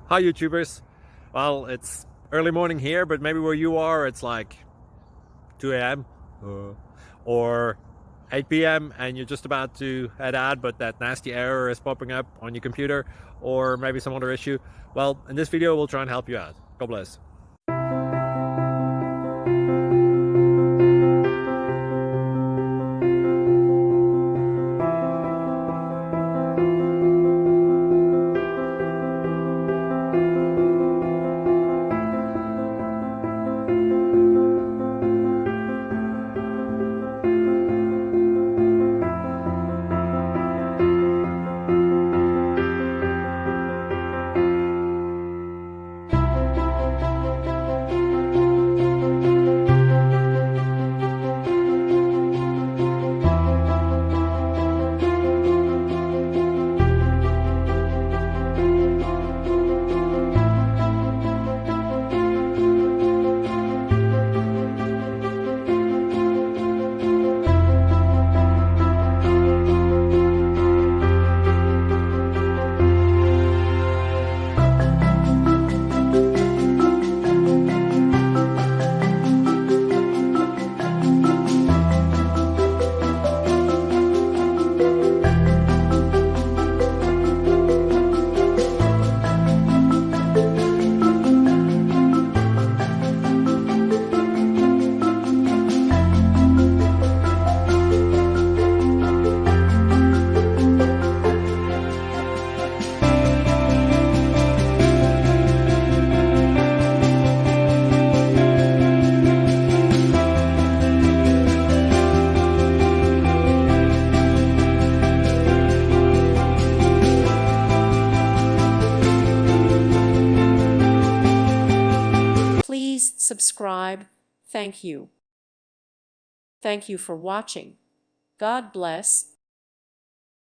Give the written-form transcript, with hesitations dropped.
Hi YouTubers. Well, it's early morning here, but maybe where you are it's like 2 a.m. Or 8 p.m. and you're just about to head out, but that nasty error is popping up on your computer, or maybe some other issue. Well, in this video we'll try and help you out. God bless. Please subscribe. Thank you. Thank you for watching. God bless.